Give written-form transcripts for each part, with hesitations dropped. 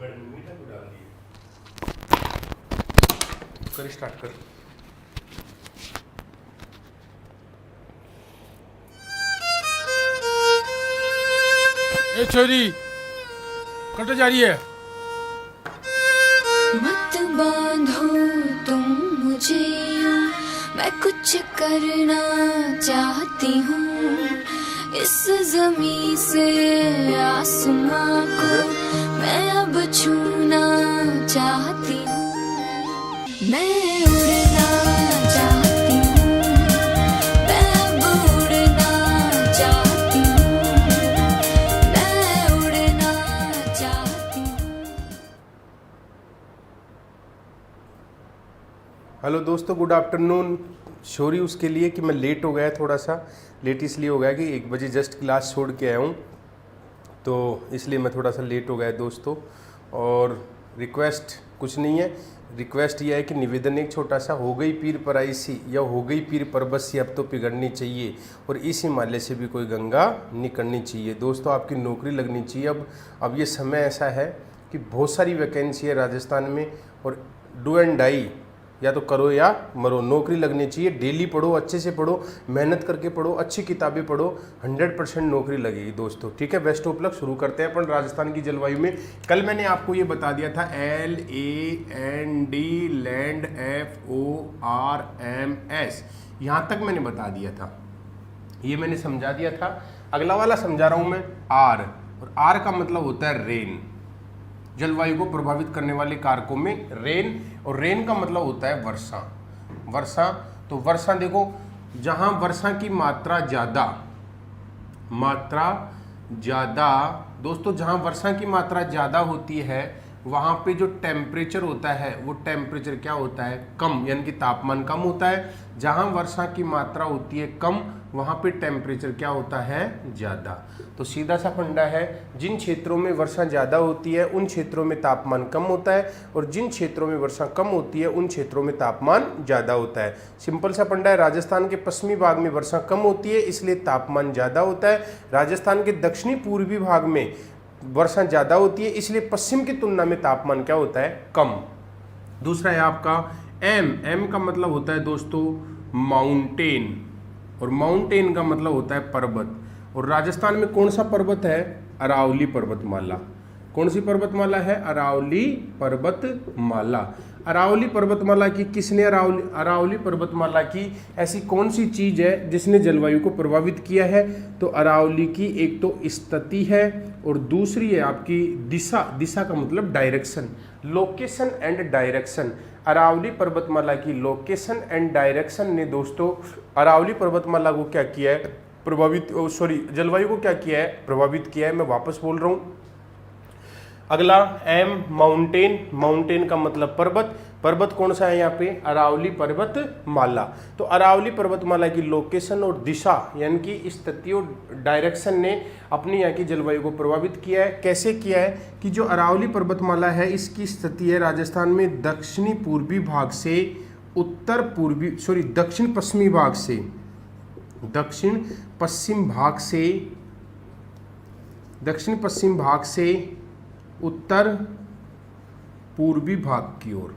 मीठा को डाल दिए। कर स्टार्ट कर। ए छोरी कट जा रही है। मत बांधो तुम मुझे यूं, मैं कुछ करना चाहती हूँ। इस ज़मीं से आसमां को मैं अब छूना चाहती हूँ। मैं उड़ना चाहती हूँ, मैं अब उड़ना चाहती हूँ, मैं उड़ना चाहती हूँ। हेलो दोस्तों, गुड आफ्टरनून। सॉरी उसके लिए कि मैं लेट हो गया, थोड़ा सा लेट इसलिए हो गया कि 1 बजे जस्ट क्लास छोड़ के आया हूँ, तो इसलिए मैं थोड़ा सा लेट हो गया दोस्तों। और रिक्वेस्ट कुछ नहीं है, रिक्वेस्ट यह है कि निवेदन एक छोटा सा, हो गई पीर पराई सी या हो गई पीर पर्वत सी अब तो पिघलनी चाहिए, और इस हिमालय से भी कोई गंगा निकलनी चाहिए। दोस्तों आपकी नौकरी लगनी चाहिए। अब ये समय ऐसा है कि बहुत सारी वैकेंसी है राजस्थान में, और डू एंड डाई, या तो करो या मरो, नौकरी लगनी चाहिए। डेली पढ़ो, अच्छे से पढ़ो, मेहनत करके पढ़ो, अच्छी किताबें पढ़ो, 100% नौकरी लगेगी दोस्तों। ठीक है, बेस्ट ऑफ लक। शुरू करते हैं अपन राजस्थान की जलवायु में। कल मैंने आपको ये बता दिया था LAND लैंड FORMS, यहाँ तक मैंने बता दिया था, ये मैंने समझा दिया था। अगला वाला समझा रहा हूँ मैं, R, और R का मतलब होता है रेन। जलवायु को प्रभावित करने वाले कारकों में रेन, और रेन का मतलब होता है वर्षा। वर्षा, तो वर्षा देखो, जहां वर्षा की मात्रा ज़्यादा दोस्तों, जहां वर्षा की मात्रा ज़्यादा होती है वहां पे जो टेम्परेचर होता है वो टेम्परेचर क्या होता है, कम, यानी कि तापमान कम होता है। जहां वर्षा की मात्रा होती है कम, वहां पे टेम्परेचर क्या होता है, ज़्यादा। तो सीधा सा फंडा है, जिन क्षेत्रों में वर्षा ज़्यादा होती है उन क्षेत्रों में तापमान कम होता है, और जिन क्षेत्रों में वर्षा कम होती है उन क्षेत्रों में तापमान ज़्यादा होता है। सिंपल सा फंडा है। राजस्थान के पश्चिमी भाग में वर्षा कम होती है, इसलिए तापमान ज़्यादा होता है। राजस्थान के दक्षिणी पूर्वी भाग में वर्षा ज़्यादा होती है, इसलिए पश्चिम की तुलना में तापमान क्या होता है, कम। दूसरा है आपका M का मतलब होता है दोस्तों माउंटेन, और माउंटेन का मतलब होता है पर्वत। और राजस्थान में कौन सा पर्वत है, अरावली पर्वतमाला। कौन सी पर्वतमाला है, अरावली पर्वतमाला। अरावली पर्वतमाला की किसने, अरावली पर्वतमाला की ऐसी कौन सी चीज है जिसने जलवायु को प्रभावित किया है? तो अरावली की एक तो स्थिति है, और दूसरी है आपकी दिशा। दिशा का मतलब direction, location and direction. Aravalli पर्वतमाला की लोकेशन एंड डायरेक्शन ने दोस्तों अरावली पर्वतमाला को क्या किया है, जलवायु को क्या किया है, प्रभावित किया है। मैं वापस बोल रहा हूँ। अगला M माउंटेन, माउंटेन का मतलब पर्वत। पर्वत कौन सा है यहाँ पे, अरावली पर्वतमाला। तो अरावली पर्वतमाला की लोकेशन और दिशा यानी कि स्थिति और डायरेक्शन ने अपनी यहाँ की जलवायु को प्रभावित किया है। कैसे किया है कि जो अरावली पर्वतमाला है इसकी स्थिति है राजस्थान में दक्षिण पश्चिमी भाग से उत्तर पूर्वी भाग की ओर।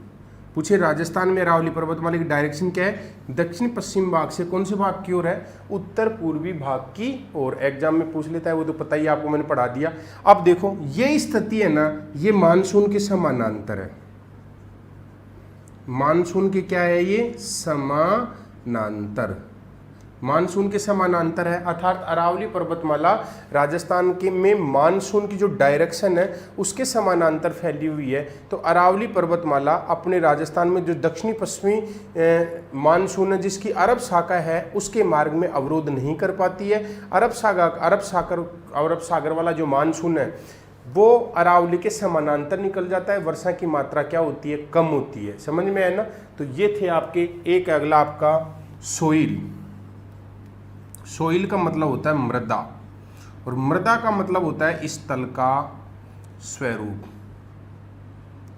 पूछे राजस्थान में अरावली पर्वतमाला की डायरेक्शन क्या है, दक्षिण पश्चिम भाग से कौन से भाग की ओर है, उत्तर पूर्वी भाग की ओर। एग्जाम में पूछ लेता है, वो तो पता ही आपको, मैंने पढ़ा दिया। अब देखो ये स्थिति है ना, ये मानसून के समानांतर है। मानसून के क्या है, ये समानांतर, मानसून के समानांतर है। अर्थात अरावली पर्वतमाला राजस्थान के में मानसून की जो डायरेक्शन है उसके समानांतर फैली हुई है। तो अरावली पर्वतमाला अपने राजस्थान में जो दक्षिणी पश्चिमी मानसून है जिसकी अरब शाखा है उसके मार्ग में अवरोध नहीं कर पाती है। अरब सागर वाला जो मानसून है वो अरावली के समानांतर निकल जाता है। वर्षा की मात्रा क्या होती है, कम होती है। समझ में आया ना। तो ये थे आपके एक। अगला आपका सोइल। सोइल का मतलब होता है मृदा, और मृदा का मतलब होता है स्थल का स्वरूप।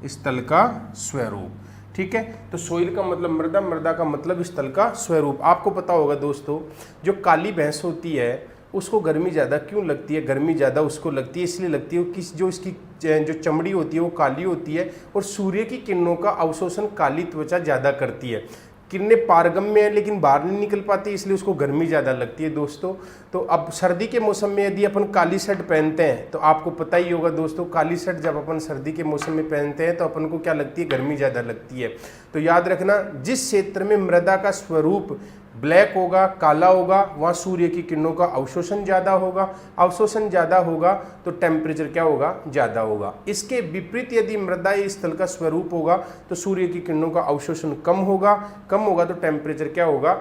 स्थल का स्वरूप, ठीक है। तो सोइल का मतलब मृदा, मृदा का मतलब स्थल का स्वरूप। आपको पता होगा दोस्तों, जो काली भैंस होती है उसको गर्मी ज़्यादा क्यों लगती है? गर्मी ज़्यादा उसको लगती है इसलिए लगती है कि जो इसकी जो चमड़ी होती है वो काली होती है और सूर्य की किरणों का अवशोषण काली त्वचा ज़्यादा करती है। किरणें पारगम्य है लेकिन बाहर नहीं निकल पाती, इसलिए उसको गर्मी ज़्यादा लगती है दोस्तों। तो अब सर्दी के मौसम में यदि अपन काली शर्ट पहनते हैं तो आपको पता ही होगा दोस्तों, काली शर्ट जब अपन सर्दी के मौसम में पहनते हैं तो अपन को क्या लगती है? गर्मी ज़्यादा लगती है। तो याद रखना, जिस क्षेत्र में मृदा का स्वरूप ब्लैक होगा, काला होगा, वहाँ सूर्य की किरणों का अवशोषण ज़्यादा होगा। अवशोषण ज़्यादा होगा तो टेम्परेचर क्या होगा? ज़्यादा होगा। इसके विपरीत यदि मृदा या स्थल का स्वरूप होगा तो सूर्य की किरणों का अवशोषण कम होगा। कम होगा तो टेम्परेचर क्या होगा?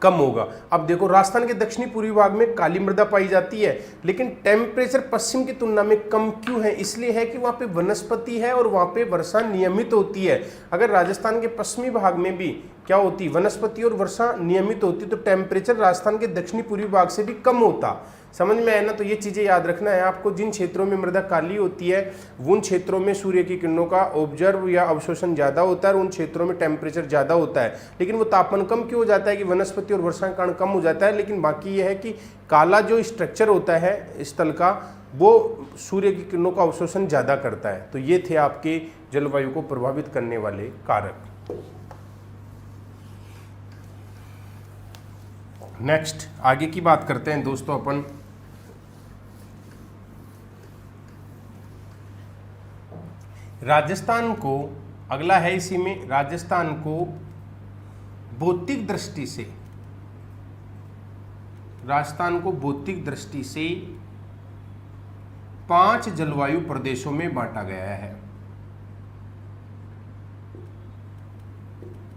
कम होगा। अब देखो, राजस्थान के दक्षिणी पूर्वी भाग में काली मृदा पाई जाती है लेकिन टेम्परेचर पश्चिम की तुलना में कम क्यों है? इसलिए है कि वहाँ पे वनस्पति है और वहाँ पे वर्षा नियमित होती है। अगर राजस्थान के पश्चिमी भाग में भी क्या होती? वनस्पति और वर्षा नियमित होती तो टेम्परेचर राजस्थान के दक्षिणी पूर्वी भाग से भी कम होता। समझ में आया ना? तो ये चीज़ें याद रखना है आपको। जिन क्षेत्रों में मृदा काली होती है उन क्षेत्रों में सूर्य की किरणों का ऑब्जर्व या अवशोषण ज़्यादा होता है और उन क्षेत्रों में टेम्परेचर ज़्यादा होता है। लेकिन वो तापमान कम क्यों हो जाता है? कि वनस्पति और वर्षा के कारण कम हो जाता है। लेकिन बाकी ये है कि काला जो स्ट्रक्चर होता है स्थल का, वो सूर्य की किरणों का अवशोषण ज़्यादा करता है। तो ये थे आपके जलवायु को प्रभावित करने वाले कारक। नेक्स्ट आगे की बात करते हैं दोस्तों अपन। राजस्थान को, अगला है इसी में, राजस्थान को भौतिक दृष्टि से, राजस्थान को भौतिक दृष्टि से 5 जलवायु प्रदेशों में बांटा गया है।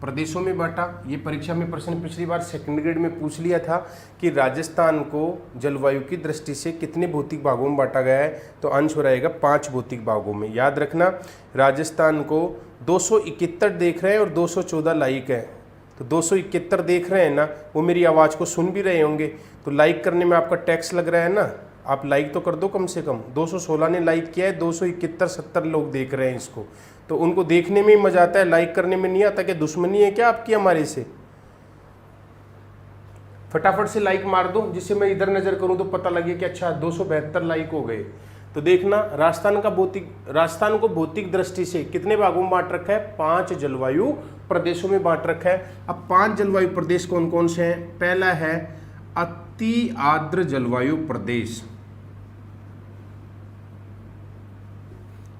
प्रदेशों में बांटा, ये परीक्षा में प्रश्न पिछली बार सेकंड ग्रेड में पूछ लिया था कि राजस्थान को जलवायु की दृष्टि से कितने भौतिक भागों में बांटा गया है, तो आंसर आएगा 5 भौतिक भागों में। याद रखना, राजस्थान को 271 देख रहे हैं और 214 लाइक है। तो 271 देख रहे हैं ना, वो मेरी आवाज़ को सुन भी रहे होंगे, तो लाइक करने में आपका टैक्स लग रहा है ना, आप लाइक तो कर दो कम से कम। 216 ने लाइक किया है, 271 70 लोग देख रहे हैं इसको, तो उनको देखने में ही मजा आता है, लाइक करने में नहीं आता। क्या दुश्मनी है क्या आपकी हमारे से? फटाफट से लाइक मार दो, जिससे मैं इधर नजर करूं तो पता लगे कि अच्छा 272 लाइक हो गए। तो देखना, राजस्थान को भौतिक दृष्टि से कितने भागों में बांट रखा है? 5 जलवायु प्रदेशों में बांट रखा है। अब 5 जलवायु प्रदेश कौन कौन से हैं? पहला है अति आर्द्र जलवायु प्रदेश,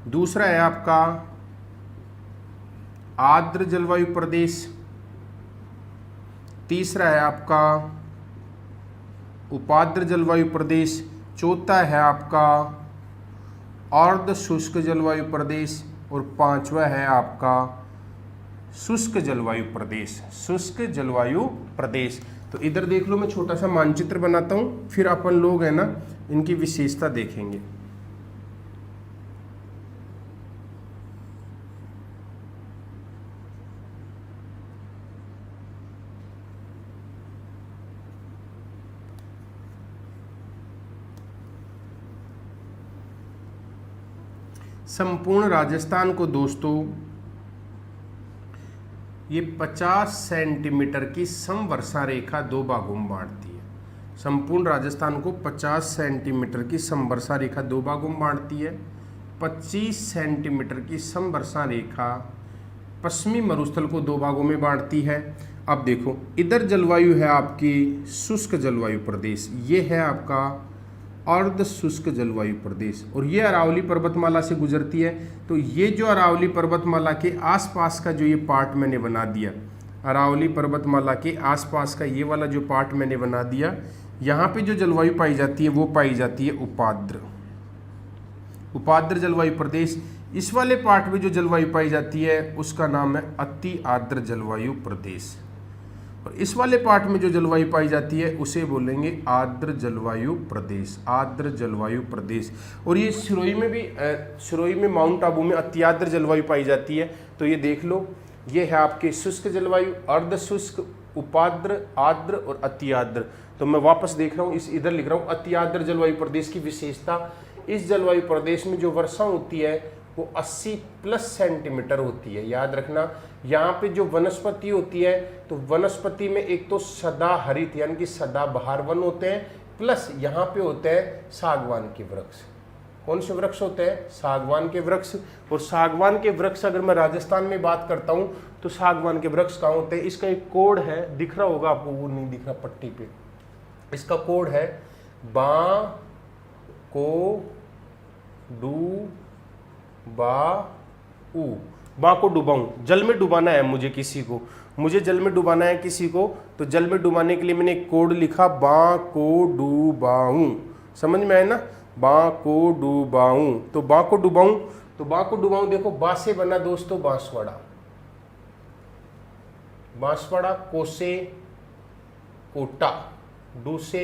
दूसरा है आपका आर्द्र जलवायु प्रदेश, तीसरा है आपका उपार्द्र जलवायु प्रदेश, चौथा है आपका अर्ध शुष्क जलवायु प्रदेश और पांचवा है आपका शुष्क जलवायु प्रदेश। शुष्क जलवायु प्रदेश। तो इधर देख लो, मैं छोटा सा मानचित्र बनाता हूं, फिर अपन लोग है ना इनकी विशेषता देखेंगे। संपूर्ण राजस्थान को दोस्तों ये 50 सेंटीमीटर की समवर्षा रेखा 2 भागों में बांटती है। संपूर्ण राजस्थान को 50 सेंटीमीटर की समवर्षा रेखा 2 भागों में बांटती है। 25 सेंटीमीटर की समवर्षा रेखा पश्चिमी मरुस्थल को 2 भागों में बांटती है। अब देखो, इधर जलवायु है आपकी शुष्क जलवायु प्रदेश, ये है आपका अर्ध शुष्क जलवायु प्रदेश, और ये अरावली पर्वतमाला से गुजरती है। तो ये जो अरावली पर्वतमाला के आसपास का जो ये पार्ट मैंने बना दिया, अरावली पर्वतमाला के आसपास का ये वाला जो पार्ट मैंने बना दिया, यहाँ पे जो जलवायु पाई जाती है वो पाई जाती है उपाद्र जलवायु प्रदेश। इस वाले पार्ट में जो जलवायु पाई जाती है उसका नाम है अति आर्द्र जलवायु प्रदेश, और इस वाले पार्ट में जो जलवायु पाई जाती है उसे बोलेंगे आर्द्र जलवायु प्रदेश। आर्द्र जलवायु प्रदेश। और ये सिरोही में भी, सिरोही में माउंट आबू में अति आर्द्र जलवायु पाई जाती है। तो ये देख लो, ये है आपके शुष्क जलवायु, अर्ध शुष्क, उपाद्र, आर्द्र और अति आर्द्र। तो मैं वापस देख रहा हूँ, इस इधर लिख रहा हूँ अति आर्द्र जलवायु प्रदेश की विशेषता, इस जलवायु प्रदेश में जो वर्षा होती है वो 80+ सेंटीमीटर होती है। याद रखना, यहाँ पे जो वनस्पति होती है तो वनस्पति में एक तो सदा हरित यानी कि सदाबहार वन होते हैं, प्लस यहाँ पे होते हैं सागवान के वृक्ष। कौन से वृक्ष होते हैं? सागवान के वृक्ष। और सागवान के वृक्ष अगर मैं राजस्थान में बात करता हूँ तो सागवान के वृक्ष कहाँ होते हैं? इसका एक कोड है, दिख रहा होगा आपको, वो नहीं दिख रहा पट्टी पे, इसका कोड है बा को डू बा ऊ। बा को डुबाऊं, जल में डुबाना है मुझे किसी को, मुझे जल में डुबाना है किसी को, तो जल में डुबाने के लिए मैंने एक कोड लिखा बा को डुबाऊं। समझ में आया ना? बा को डुबाऊं, तो बा को डुबाऊं, तो बा को डुबाऊं देखो, बा से बना दोस्तों बांसवाड़ा, बांसवाड़ा, को से कोटा, डू से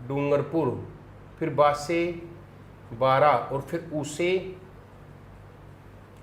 डूंगरपुर, फिर बा से बारा और फिर ऊ से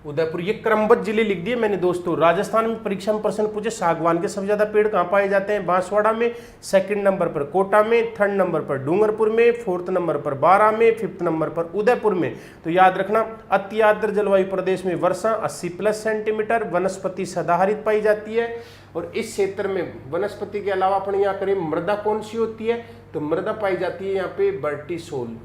उदयपुर। ये क्रमबद्ध जिले लिख दिए मैंने दोस्तों। राजस्थान में परीक्षा में प्रश्न पूछे सागवान के सबसे ज्यादा पेड़ कहाँ पाए जाते हैं? बांसवाड़ा में, सेकंड नंबर पर कोटा में, थर्ड नंबर पर डूंगरपुर में, फोर्थ नंबर पर बारा में, फिफ्थ नंबर पर उदयपुर में। तो याद रखना, अति आर्द्र जलवायु प्रदेश में वर्षा 80+ सेंटीमीटर, वनस्पति सदाहरित पाई जाती है। और इस क्षेत्र में वनस्पति के अलावा अपन यहाँ करें मृदा कौन सी होती है? तो मृदा पाई जाती है यहाँ पे वर्टिसोल,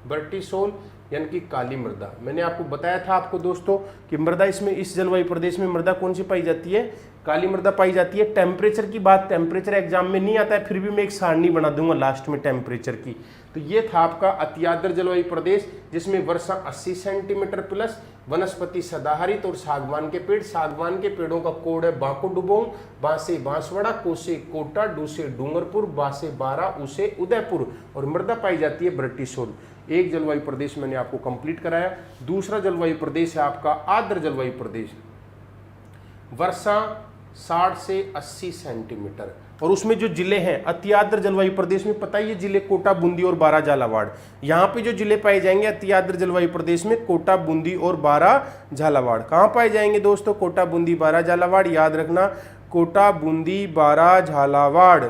वर्टिसोल यानी कि काली मृदा। मैंने आपको बताया था आपको दोस्तों कि मृदा इसमें, इस जलवायु प्रदेश में मृदा कौन सी पाई जाती है? काली मृदा पाई जाती है। टेम्परेचर की बात, टेम्परेचर एग्जाम में नहीं आता है, फिर भी मैं एक सारणी बना दूंगा लास्ट में टेम्परेचर की। तो ये था आपका अति आर्द्र जलवायु प्रदेश जिसमें वर्षा 80 सेंटीमीटर प्लस, वनस्पति सदाहरित और सागवान के पेड़। सागवान के पेड़ों का कोड है बा को डुबाऊं, बा से बांसवाड़ा, को से कोटा, डू से डूंगरपुर, बा से बारा, ऊ से उदयपुर। और मृदा पाई जाती है वर्टिसोल। एक जलवायु प्रदेश मैंने आपको कंप्लीट कराया। दूसरा जलवायु प्रदेश है आपका आर्द्र जलवायु प्रदेश, वर्षा 60 से 80 सेंटीमीटर। और उसमें जो जिले हैं अति आर्द्र जलवायु प्रदेश में, पता है ये जिले कोटा, बूंदी और बारा, झालावाड़। यहाँ पे जो जिले पाए जाएंगे अति आर्द्र जलवायु प्रदेश में, कोटा, बूंदी और बारा, झालावाड़। कहाँ पाए जाएंगे दोस्तों? कोटा, बूंदी, बारा, झालावाड़। याद रखना, कोटा, बूंदी, बारा, झालावाड़।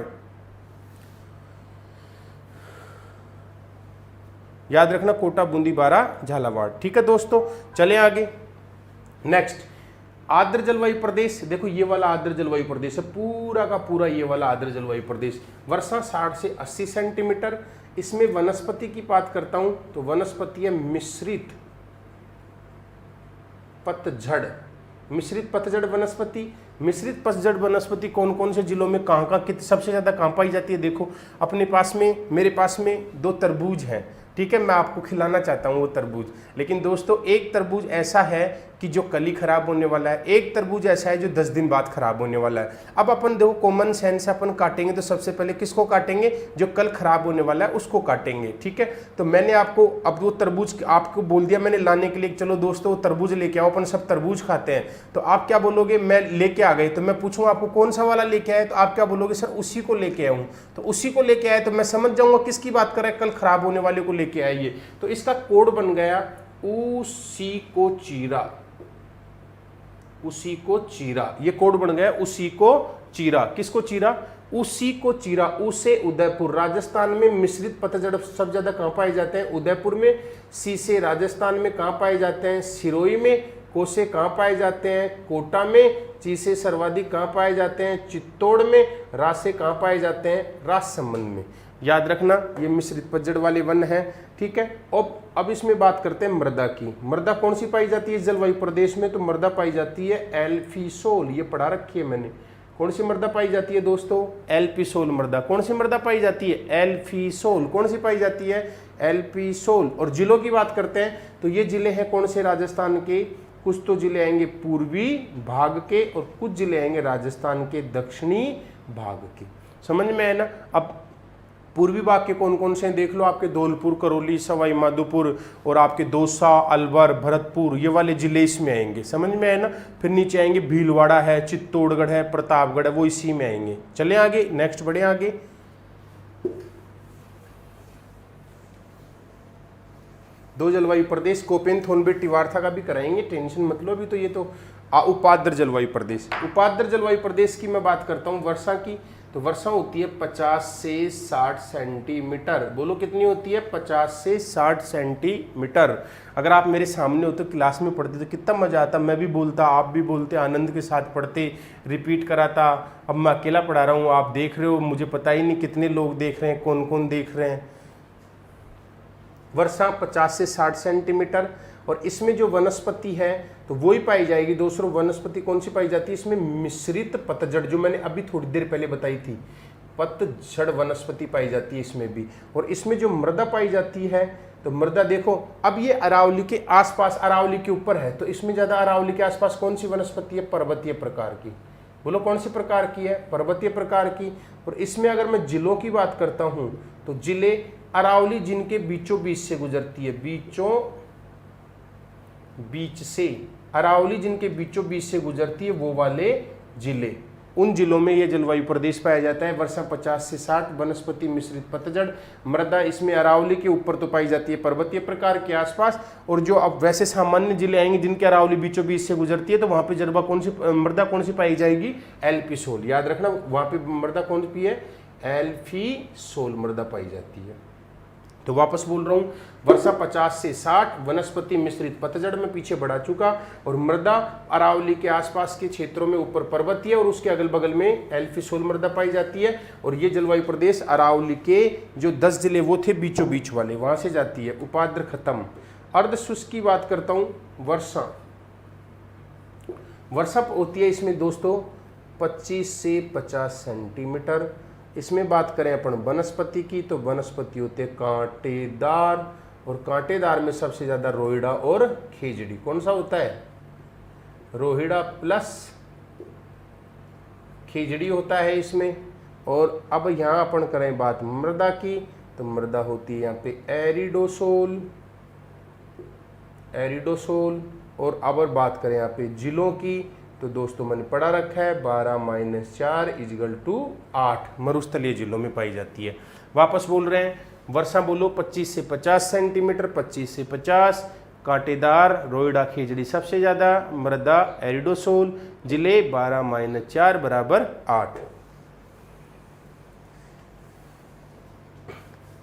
याद रखना, कोटा, बूंदी, बारा, झालावाड़। ठीक है दोस्तों, चलें आगे। नेक्स्ट आर्द्र जलवायु प्रदेश। देखो ये वाला आर्द्र जलवायु प्रदेश है, पूरा का पूरा ये वाला आर्द्र जलवायु प्रदेश। वर्षा 60 से 80 सेंटीमीटर। इसमें वनस्पति की बात करता हूं तो वनस्पति है मिश्रित पतझड़, मिश्रित पतझड़ वनस्पति। मिश्रित पतझड़ वनस्पति कौन कौन से जिलों में कहाँ कहाँ सबसे ज्यादा कहाँ पाई जाती है? देखो अपने पास में, मेरे पास में 2 तरबूज हैं, ठीक है, मैं आपको खिलाना चाहता हूँ वो तरबूज। लेकिन दोस्तों एक तरबूज ऐसा है कि जो कल ही खराब होने वाला है, एक तरबूज ऐसा है जो 10 दिन बाद खराब होने वाला है। अब अपन देखो कॉमन सेंस से अपन काटेंगे तो सबसे पहले किसको काटेंगे? जो कल खराब होने वाला है उसको काटेंगे। ठीक है, तो मैंने आपको अब वो तरबूज आपको बोल दिया मैंने लाने के लिए, चलो दोस्तों वो तरबूज लेके आओ, अपन सब तरबूज खाते हैं। तो आप क्या बोलोगे? मैं लेके आ गए। तो मैं पूछूंगा आपको कौन सा वाला लेके आए, तो आप क्या बोलोगे? सर उसी को लेके आऊँ। तो उसी को लेके आए तो मैं समझ जाऊंगा किसकी बात कर रहा है, कल खराब होने वाले को लेके आइए। तो इसका कोड बन गया उसी को चीरा, उसी को चीरा। ये कोड बन गया उसी को चीरा। किसको चीरा? उसी को चीरा। उसे उदयपुर। राजस्थान में मिश्रित पतझड़ सबसे ज्यादा कहां पाए जाते हैं? उदयपुर में। सी से राजस्थान में कहां पाए जाते हैं? सिरोही में। को से कहां पाए जाते हैं? कोटा में। ची से सर्वाधिक कहां पाए जाते हैं? चित्तौड़ में। रा से कहां पाए जाते हैं? राजसमंद में। याद रखना ये मिश्रित पतझड़ वाले वन है। ठीक है, और अब इसमें बात करते हैं मृदा की। मृदा कौन सी पाई जाती है इस जलवायु प्रदेश में? तो मृदा पाई जाती है एल्फीसोल। ये पढ़ा रखी है मैंने। कौन सी मृदा पाई जाती है दोस्तों? एल्फीसोल मृदा। कौन सी मृदा पाई जाती है? एल्फीसोल। कौन सी पाई जाती है? एल्फीसोल। और जिलों की बात करते हैं तो ये जिले हैं कौन से राजस्थान के? कुछ तो जिले आएंगे पूर्वी भाग के और कुछ जिले आएंगे राजस्थान के दक्षिणी भाग के। समझ में है ना? अब पूर्वी भाग के कौन कौन से देख लो, आपके धौलपुर, करौली, सवाई माधोपुर और आपके दौसा, अलवर, भरतपुर, ये वाले जिले इसमें आएंगे। समझ में है ना? फिर नीचे आएंगे भीलवाड़ा है, चित्तौड़गढ़ है, प्रतापगढ़ है, वो इसी में आएंगे। चलें आगे, नेक्स्ट बढ़े आगे। दो जलवायु प्रदेश कोपेन, थोनबेट, टिवारथा का भी कराएंगे, टेंशन मत लो। अभी तो ये तो उपाद्र जलवायु प्रदेश। उपाद्र जलवायु प्रदेश की मैं बात करता हूँ वर्षा की। तो वर्षा होती है 50 से 60 सेंटीमीटर। बोलो कितनी होती है? 50 से 60 सेंटीमीटर। अगर आप मेरे सामने होते, क्लास में पढ़ते तो कितना मजा आता, मैं भी बोलता, आप भी बोलते, आनंद के साथ पढ़ते, रिपीट कराता। अब मैं अकेला पढ़ा रहा हूँ, आप देख रहे हो, मुझे पता ही नहीं कितने लोग देख रहे हैं, कौन कौन देख रहे हैं। वर्षा 50 से 60 सेंटीमीटर। और इसमें जो वनस्पति है तो वो ही पाई जाएगी दोस्तों। वनस्पति कौन सी पाई जाती है इसमें? मिश्रित पतझड़, जो मैंने अभी थोड़ी देर पहले बताई थी, पतझड़ वनस्पति पाई जाती है इसमें भी। और इसमें जो मृदा पाई जाती है, तो मृदा देखो, अब ये अरावली के आसपास, अरावली के ऊपर है, तो इसमें ज्यादा अरावली के आसपास कौन सी वनस्पति है? पर्वतीय प्रकार की। बोलो कौन सी प्रकार की है? पर्वतीय प्रकार की। और इसमें अगर मैं जिलों की बात करता हूं तो जिले अरावली जिनके बीचों बीच से गुजरती है, बीचों बीच से, अरावली जिनके बीचों बीच से गुजरती है वो वाले जिले, उन जिलों में ये जलवायु प्रदेश पाया जाता है। वर्षा 50 से 60, वनस्पति मिश्रित पतझड़, मृदा इसमें अरावली के ऊपर तो पाई जाती है, पर्वतीय प्रकार के आसपास। और जो अब वैसे सामान्य जिले आएंगे जिनके अरावली बीचों बीच से गुजरती है, तो वहां पे जलवा कौन सी, मृदा कौन सी पाई जाएगी? एल्पी सोल। याद रखना, वहां पे मृदा कौन सी है? एल्पी सोल मृदा पाई जाती है। तो वापस बोल रहा हूं, वर्षा 50 से 60, वनस्पति मिश्रित पतझड़ में पीछे बढ़ा चुका, और मृदा अरावली के आसपास के क्षेत्रों में ऊपर पर्वतीय और उसके अगल बगल में एल्पी सोल मृदा पाई जाती है। और ये जलवायु प्रदेश अरावली के जो 10 जिले वो थे बीचों बीच वाले, वहां से जाती है। उपाद्र खत्म। अर्ध शुष्क की बात करता हूं, वर्षा होती है इसमें दोस्तों 25 से 50 सेंटीमीटर। इसमें बात करें अपन वनस्पति की, तो वनस्पति होते हैं कांटेदार, और कांटेदार में सबसे ज्यादा रोहिड़ा और खेजड़ी। कौन सा होता है? रोहिड़ा प्लस खेजड़ी होता है इसमें। और अब यहाँ अपन करें बात मृदा की, तो मृदा होती है यहाँ पे एरिडोसोल। और अब बात करें यहाँ पे जिलों की, तो दोस्तों मैंने पढ़ा रखा है 12 - 4 = 8 मरुस्थलीय जिलों में पाई जाती है। वापस बोल रहे हैं, वर्षा बोलो 25 से 50 सेंटीमीटर, 25 से 50, कांटेदार रोइडा खेजड़ी सबसे ज्यादा, मृदा एरिडोसोल, जिले 12 - 4 = 8।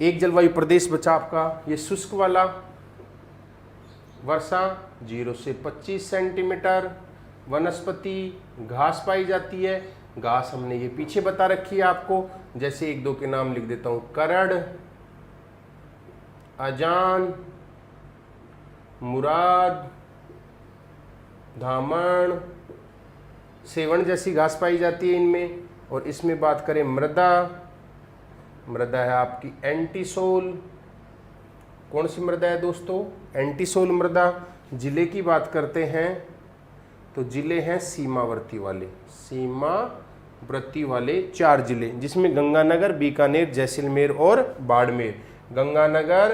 एक जलवायु प्रदेश बचा आपका ये शुष्क वाला। वर्षा 0 से 25 सेंटीमीटर, वनस्पति घास पाई जाती है। घास हमने ये पीछे बता रखी है आपको, जैसे 1-2 के नाम लिख देता हूं, करड़, अजान, मुराद, धामण, सेवण जैसी घास पाई जाती है इनमें। और इसमें बात करें मृदा है आपकी एंटीसोल। कौन सी मृदा है दोस्तों? एंटीसोल मृदा। जिले की बात करते हैं तो जिले हैं सीमावर्ती वाले 4 जिले, जिसमें गंगानगर, बीकानेर, जैसलमेर और बाड़मेर। गंगानगर,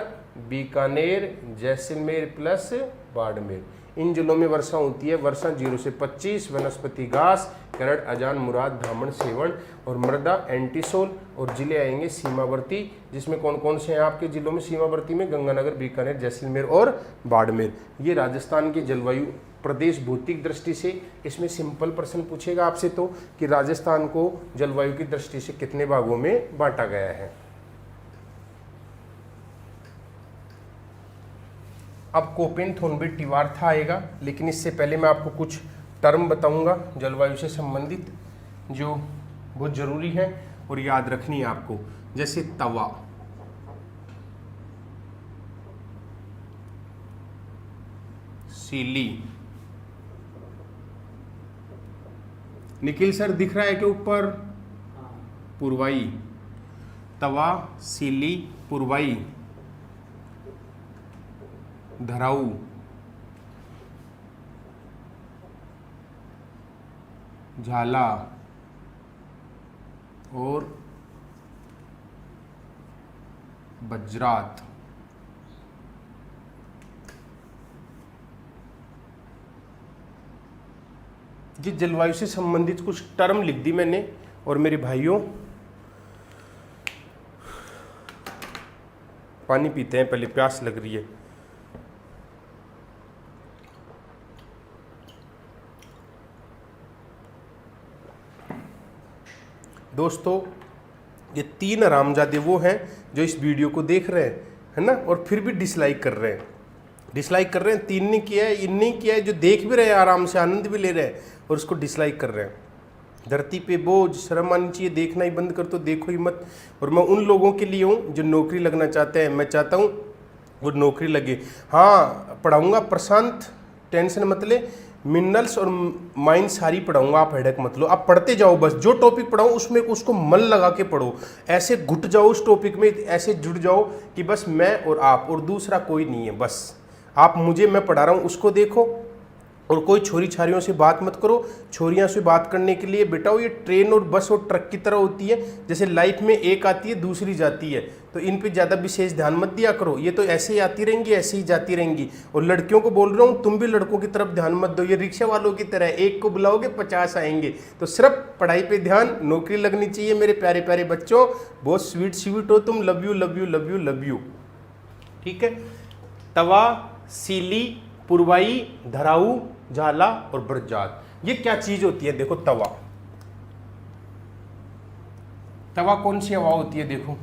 बीकानेर, जैसलमेर प्लस बाड़मेर, इन जिलों में वर्षा होती है। वर्षा 0 से 25, वनस्पति घास, करड़, अजान, मुराद, धामण, सेवण, और मृदा एंटीसोल। और जिले आएंगे सीमावर्ती, जिसमें कौन कौन से हैं आपके जिलों में सीमावर्ती में? गंगानगर, बीकानेर, जैसलमेर और बाड़मेर। ये राजस्थान के जलवायु प्रदेश भौतिक दृष्टि से, इसमें सिंपल प्रश्न पूछेगा आपसे तो कि राजस्थान को जलवायु की दृष्टि से कितने भागों में बांटा गया है। अब कोपेन थोनबिट टिवार्था आएगा, लेकिन इससे पहले मैं आपको कुछ टर्म बताऊंगा जलवायु से संबंधित जो बहुत जरूरी है और याद रखनी है आपको। जैसे तवा, सीली, निखिल सर दिख रहा है के ऊपर? पुरवाई, तवा, सीली, पुरवाई, धराऊ, झाला और बज्रात। ये जलवायु से संबंधित कुछ टर्म लिख दी मैंने। और मेरे भाइयों, पानी पीते हैं, पहले प्यास लग रही है। दोस्तों ये 3 हरामजादे वो हैं जो इस वीडियो को देख रहे हैं, है ना, और फिर भी डिसलाइक कर रहे हैं। डिसलाइक कर रहे हैं, 3 ने किया है, इन नहीं किया है, जो देख भी रहे हैं आराम से, आनंद भी ले रहे हैं और उसको डिसलाइक कर रहे हैं। धरती पे बोझ, शर्म आनी चाहिए, देखना ही बंद कर तो देखो ही मत। और मैं उन लोगों के लिए हूँ जो नौकरी लगना चाहते हैं, मैं चाहता हूँ वो नौकरी लगे। हाँ पढ़ाऊँगा प्रशांत, टेंशन मत ले, मिनरल्स और माइंस सारी पढ़ाऊंगा, आप हेडेक मत लो, आप पढ़ते जाओ, बस जो टॉपिक पढ़ाऊँ उसमें उसको मन लगा के पढ़ो, ऐसे घुट जाओ उस टॉपिक में, ऐसे जुड़ जाओ कि बस मैं और आप और दूसरा कोई नहीं है, बस आप मुझे, मैं पढ़ा रहा हूँ उसको देखो। और कोई छोरी छारियों से बात मत करो। छोरियां से बात करने के लिए बेटा ये ट्रेन और बस और ट्रक की तरह होती है, जैसे लाइफ में एक आती है दूसरी जाती है, तो इन पे ज़्यादा विशेष ध्यान मत दिया करो, ये तो ऐसे ही आती रहेंगी, ऐसे ही जाती रहेंगी। और लड़कियों को बोल रहा हूँ, तुम भी लड़कों की तरफ ध्यान मत दो, ये रिक्शा वालों की तरह, एक को बुलाओगे 50 आएंगे। तो सिर्फ पढ़ाई पे ध्यान, नौकरी लगनी चाहिए मेरे प्यारे प्यारे बच्चों। बहुत स्वीट स्वीट हो तुम, love you love you love you love you. ठीक है, तवा, सीली, पुरवाई, धराऊ, झाला और ब्रजात, ये क्या चीज होती है? देखो तवा, तवा कौन सी हवा होती है? देखो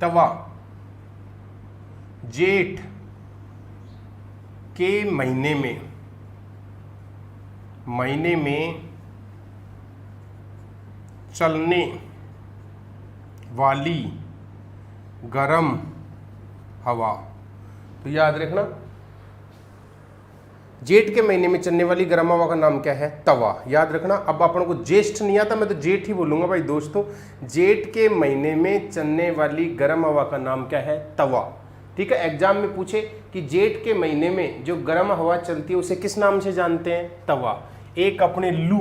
तवा जेठ के महीने में चलने वाली गरम हवा। तो याद रखना, जेठ के महीने में चलने वाली गर्म हवा का नाम क्या है? तवा। याद रखना। अब अपन को ज्येष्ठ नहीं आता, मैं तो जेठ ही बोलूंगा भाई दोस्तों। जेठ के महीने में चलने वाली गर्म हवा का नाम क्या है? तवा। ठीक है, एग्जाम में पूछे कि जेठ के महीने में जो गर्म हवा चलती है उसे किस नाम से जानते हैं? तवा। एक अपने लू,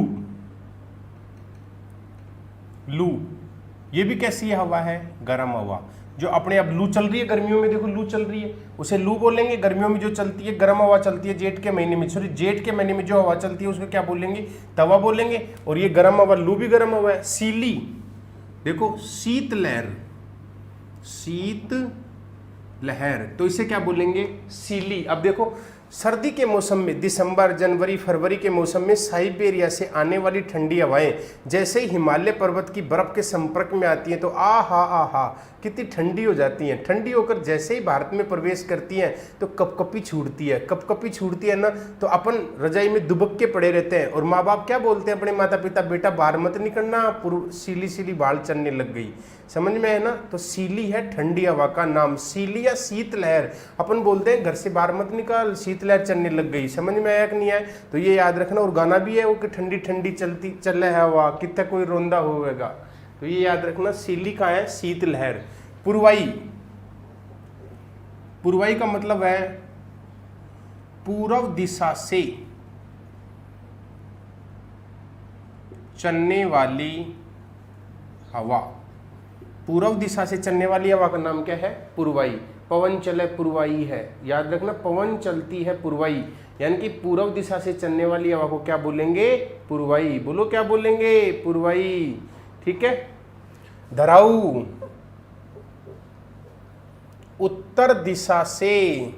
ये भी कैसी हवा है? गर्म हवा। जो अपने अब लू चल रही है गर्मियों में, देखो लू चल रही है, उसे लू बोलेंगे। गर्मियों में जो चलती है गर्म हवा चलती है जेठ के महीने में, सॉरी जेठ के महीने में जो हवा चलती है उसको क्या बोलेंगे? तवा बोलेंगे। और ये गर्म हवा, लू भी गर्म हवा है। सीली, देखो शीत लहर, तो इसे क्या बोलेंगे? सीली। अब देखो सर्दी के मौसम में, दिसंबर जनवरी फरवरी के मौसम में साइबेरिया से आने वाली ठंडी हवाएं जैसे ही हिमालय पर्वत की बर्फ के संपर्क में आती हैं तो आहा कितनी ठंडी हो जाती हैं। ठंडी होकर जैसे ही भारत में प्रवेश करती हैं तो कपकपी छूटती है ना, तो अपन रजाई में दुबक के पड़े रहते हैं। और माँ बाप क्या बोलते हैं अपने माता पिता? बेटा बाहर मत निकलना, सीली बाल चलने लग गई। समझ में है ना? तो सीली है ठंडी हवा का नाम। सीली या शीतलहर, अपन बोलते हैं घर से बाहर मत निकल, शीतलहर चलने लग गई। समझ में आया कि नहीं आया? तो ये याद रखना। और गाना भी है वो कि ठंडी ठंडी चल है हवा, कितना कोई रोंदा होगा। तो ये याद रखना, सीली का है शीतलहर। पुरवाई का मतलब है पूर्व दिशा से चलने वाली हवा। पूर्व दिशा से चलने वाली हवा का नाम क्या है? पुरवाई। पवन चले पुरवाई है, याद रखना, पवन चलती है पुरवाई, यानी कि पूर्व दिशा से चलने वाली हवा को क्या बोलेंगे? पुरवाई। बोलो क्या बोलेंगे? पुरवाई। ठीक है। धराऊ, उत्तर दिशा से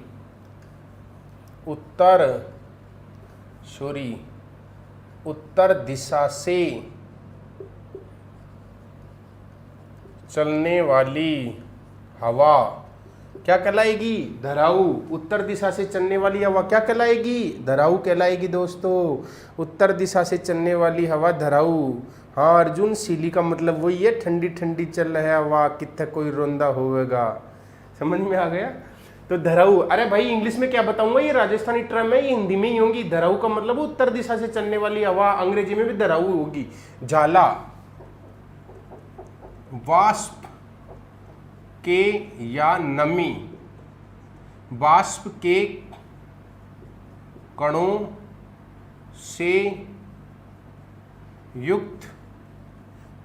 चलने वाली हवा क्या कहलाएगी? धराऊ। उत्तर दिशा से चलने वाली हवा क्या कहलाएगी? धराऊ कहलाएगी दोस्तों। उत्तर दिशा से चलने वाली हवा धराऊ। हाँ अर्जुन, सीली का मतलब वही है, ठंडी ठंडी चल रहा है हवा, कितना कोई रोंदा होगा। समझ में आ गया? तो धराऊ, अरे भाई इंग्लिश में क्या बताऊंगा, ये राजस्थानी टर्म है, ये हिंदी में ही होंगी। धराऊ का मतलब उत्तर दिशा से चलने वाली हवा, अंग्रेजी में भी धराऊ होगी। झाला, वाष्प के या नमी, वाष्प के कणों से युक्त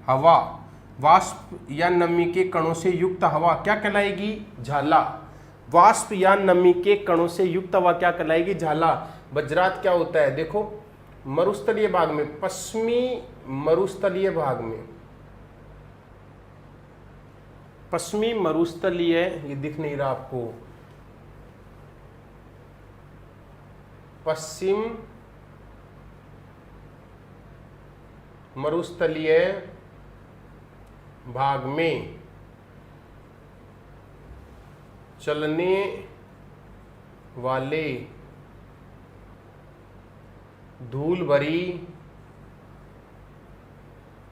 हवा, वाष्प या नमी के कणों से युक्त हवा क्या कहलाएगी? झाला। वाष्प या नमी के कणों से युक्त हवा क्या कहलाएगी? झाला। वज्रात क्या होता है? देखो मरुस्थलीय भाग में, पश्चिमी मरुस्थलीय भाग में, पश्चिमी मरुस्थलीय, ये दिख नहीं रहा आपको, मरुस्थलीय भाग में चलने वाले धूल भरी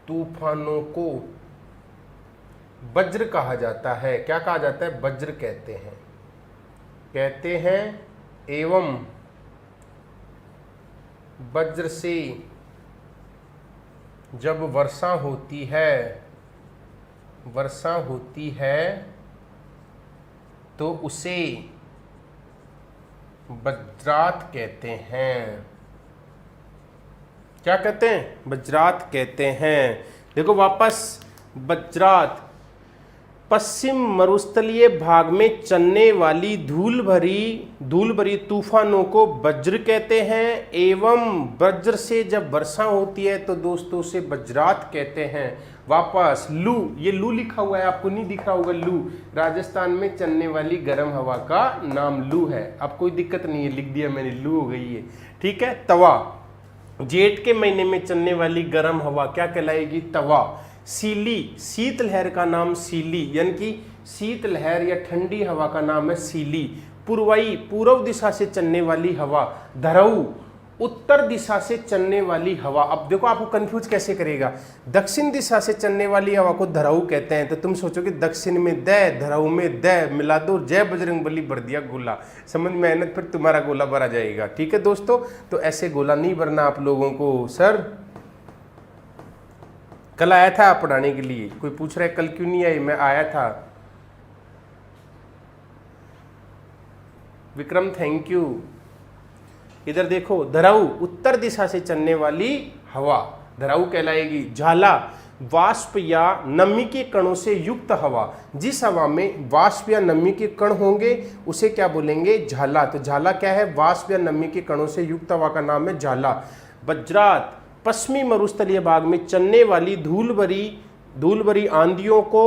तूफानों को वज्र कहा जाता है। क्या कहा जाता है? वज्र कहते हैं एवं वज्र से जब वर्षा होती है तो उसे वज्रात कहते हैं। क्या कहते हैं? वज्रात कहते हैं। देखो वापस, वज्रात पश्चिम मरुस्थलीय भाग में चलने वाली धूल भरी तूफानों को वज्र कहते हैं एवं वज्र से जब वर्षा होती है तो दोस्तों उसे वज्रात कहते हैं। वापस लू, ये लू लिखा हुआ है, आपको नहीं दिख रहा होगा। लू राजस्थान में चलने वाली गर्म हवा का नाम लू है। अब कोई दिक्कत नहीं है, लिख दिया मैंने, लू हो गई है। ठीक है। तवा, जेठ के महीने में चलने वाली गर्म हवा क्या कहलाएगी? तवा। सीली, शीतलहर का नाम सीली, यानी कि शीतलहर या ठंडी हवा का नाम है सीली। पूर्वई, पूर्व दिशा से चलने वाली हवा। धरऊ, उत्तर दिशा से चलने वाली हवा। अब देखो आपको कंफ्यूज कैसे करेगा। दक्षिण दिशा से चलने वाली हवा को धरऊ कहते हैं, तो तुम सोचोगे दक्षिण में द, धरऊ में द मिला दो, जय बजरंगबली भर दिया गोला। समझ में आया? फिर तुम्हारा गोला भरा जाएगा। ठीक है दोस्तों, तो ऐसे गोला नहीं भरना आप लोगों को। सर कल आया था पढ़ाने के लिए, कोई पूछ रहा है कल क्यों नहीं आई? मैं आया था। Vikram thank you. इधर देखो, धराऊ उत्तर दिशा से चलने वाली हवा धराऊ कहलाएगी। झाला, वाष्प या नमी के कणों से युक्त हवा। जिस हवा में वाष्प या नमी के कण होंगे उसे क्या बोलेंगे? झाला। तो झाला क्या है? वाष्प या नमी के कणों से युक्त हवा का नाम है झाला। वज्रात, पश्चिमी मरुस्थलीय भाग में चलने वाली धूल भरी आंधियों को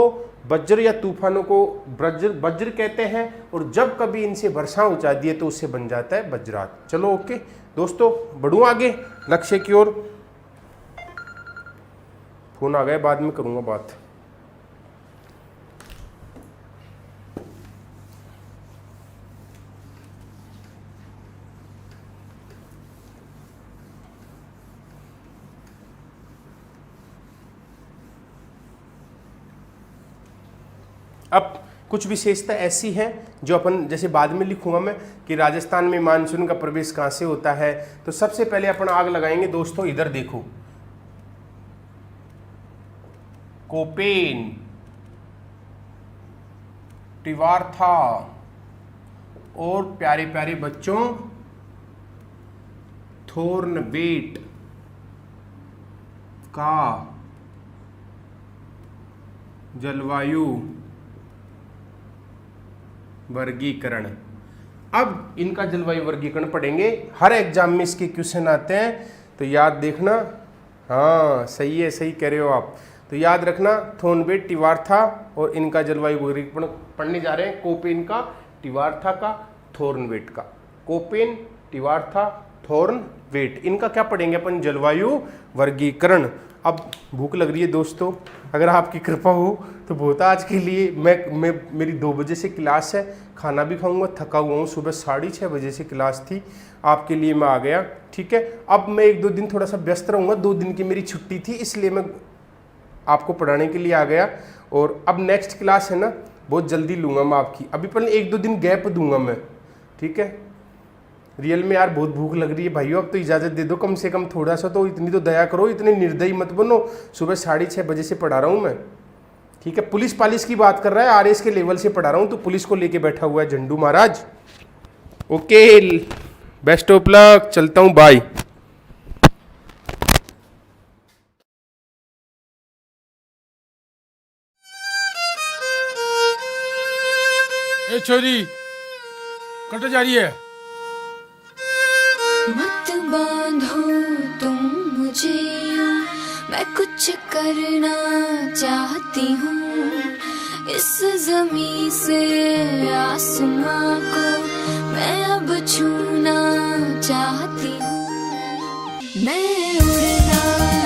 वज्र या तूफानों को वज्र कहते हैं, और जब कभी इनसे वर्षा हो जाती है तो उससे बन जाता है वज्रात। चलो ओके दोस्तों, बढ़ूं आगे लक्ष्य की ओर। फोन आ गया, बाद में करूंगा बात। अब कुछ विशेषता ऐसी हैं जो अपन, जैसे बाद में लिखूंगा मैं कि राजस्थान में मानसून का प्रवेश कहाँ से होता है। तो सबसे पहले अपन आग लगाएंगे दोस्तों, इधर देखो, कोपेन, टिवार्था और प्यारे प्यारे बच्चों थोर्नवेट का जलवायु वर्गीकरण। अब इनका जलवायु वर्गीकरण पढ़ेंगे, हर एग्जाम में इसके क्वेश्चन आते हैं, तो याद देखना। हाँ सही है, सही कह रहे हो आप। तो याद रखना, थोर्नवेट, टिवार्था और इनका जलवायु वर्गीकरण पढ़ने जा रहे हैं। कोपेन का, टिवार्था का, थोर्नवेट का। कोपेन, टिवार्था, थोर्नवेट, इनका क्या पढ़ेंगे अपन? जलवायु वर्गीकरण। अब भूख लग रही है दोस्तों, अगर आपकी कृपा हो तो बहुत आज के लिए मैं मेरी 2 बजे से क्लास है, खाना भी खाऊंगा, थका हुआ हूँ। सुबह 6:30 बजे से क्लास थी, आपके लिए मैं आ गया। ठीक है, अब मैं 1-2 दिन थोड़ा सा व्यस्त रहूँगा, 2 दिन की मेरी छुट्टी थी, इसलिए मैं आपको पढ़ाने के लिए आ गया। और अब नेक्स्ट क्लास है ना, बहुत जल्दी लूँगा मैं आपकी। अभी पहले 1-2 दिन गैप दूंगा मैं। ठीक है, रियल में यार बहुत भूख लग रही है भाइयों, अब तो इजाज़त दे दो कम से कम थोड़ा सा, तो इतनी तो दया करो, इतने निर्दयी मत बनो। सुबह 6:30 बजे से पढ़ा रहा हूँ मैं। ठीक है, पुलिस पालिस की बात कर रहा है, आरएस के लेवल से पढ़ा रहा हूँ, तो पुलिस को लेके बैठा हुआ है झंडू महाराज। ओके, बेस्ट ऑफ लक, चलता हूँ, बाय। ए छोरी, कट जा रही है। मत बांधो तुम मुझे यूं, मैं कुछ करना चाहती हूँ। इस ज़मीं से आसमां को मैं अब छूना चाहती हूँ। मैं उड़ना